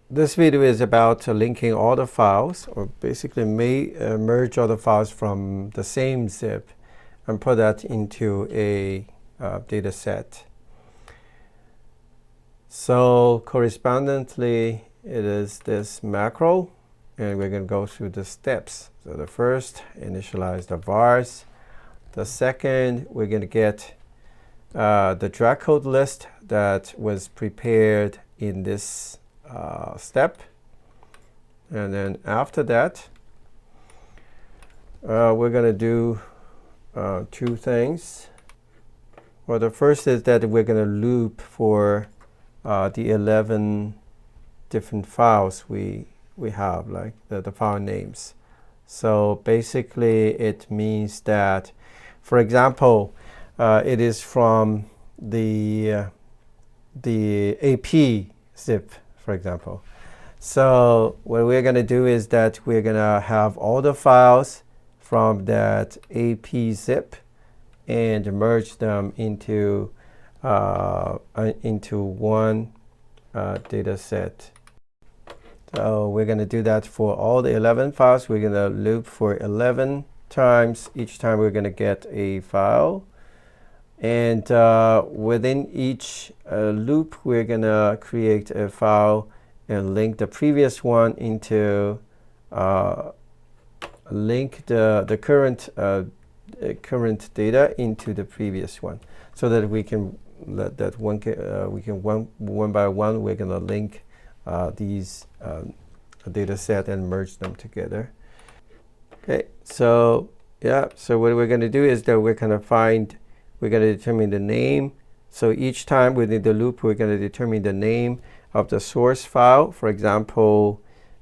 this video is about linking all the files, or basically merge all the files from the same zip and put that into a data set. So correspondingly, it is this macro, and we're going to go through the steps. So the first, initialize the vars. The second, we're going to get the drag code list that was prepared in this step. And then after that, we're going to do two things. Well, the first is that we're going to loop for the 11 different files we have, like the file names. So basically, it means that, for example, it is from the AP zip, for example. So what we're going to do is that we're going to have all the files from that AP zip and merge them into one data set. So we're going to do that for all the 11 files. We're going to loop for 11 times. Each time we're going to get a file. And within each loop, we're going to create a file and link the previous one into, link the current data into the previous one, so that we can one by one, we're going to link these data set and merge them together. Okay, so yeah, so what we're going to do is that we're going to determine the name. So each time within the loop, we're going to determine the name of the source file. For example,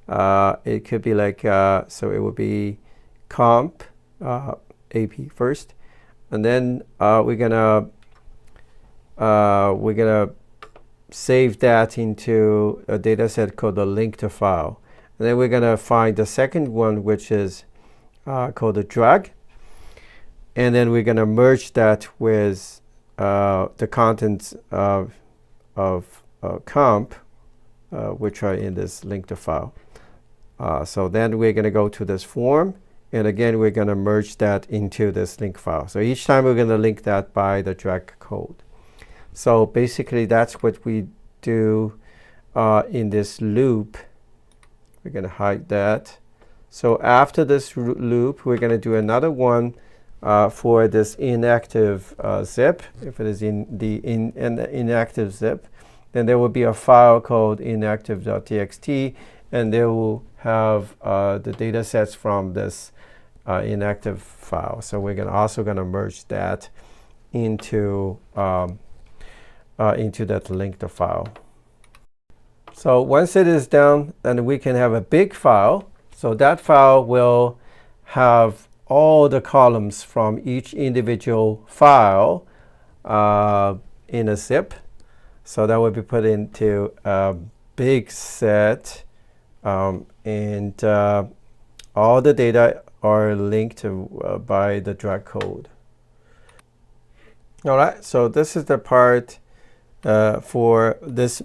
it could be like, so it would be comp AP first, and then we're gonna save that into a data set called the linked file. And then we're gonna find the second one, which is called the drag. And then we're going to merge that with the contents of comp, which are in this linked file. So then we're going to go to this form. And again, we're going to merge that into this link file. So each time we're going to link that by the drag code. So basically, that's what we do in this loop. We're going to hide that. So after this loop, we're going to do another one for this inactive zip. If it is in the inactive zip, then there will be a file called inactive.txt, and they will have the data sets from this inactive file. So we're also going to merge that into that linked file. So once it is done, then we can have a big file. So that file will have all the columns from each individual file in a zip. So that will be put into a big set, and all the data are linked by the drag code. All right, so this is the part for this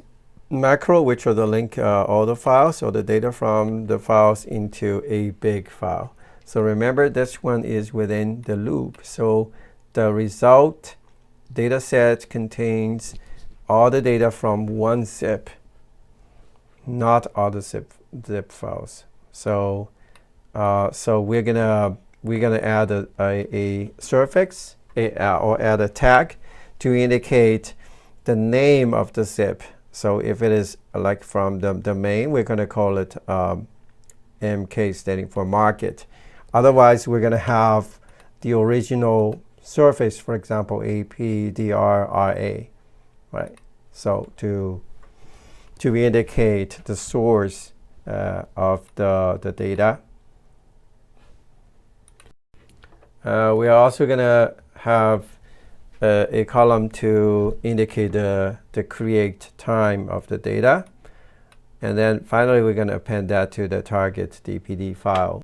macro, which are the link all the files or the data from the files into a big file. So remember, this one is within the loop. So the result data set contains all the data from one zip, not all the zip files. So we're gonna add a suffix or add a tag to indicate the name of the zip. So if it is like from the domain, we're going to call it MK, standing for market. Otherwise, we're going to have the original surface, for example, APDRRA, right? So to indicate the source of the data. We are also going to have a column to indicate the create time of the data. And then finally, we're going to append that to the target DPD file.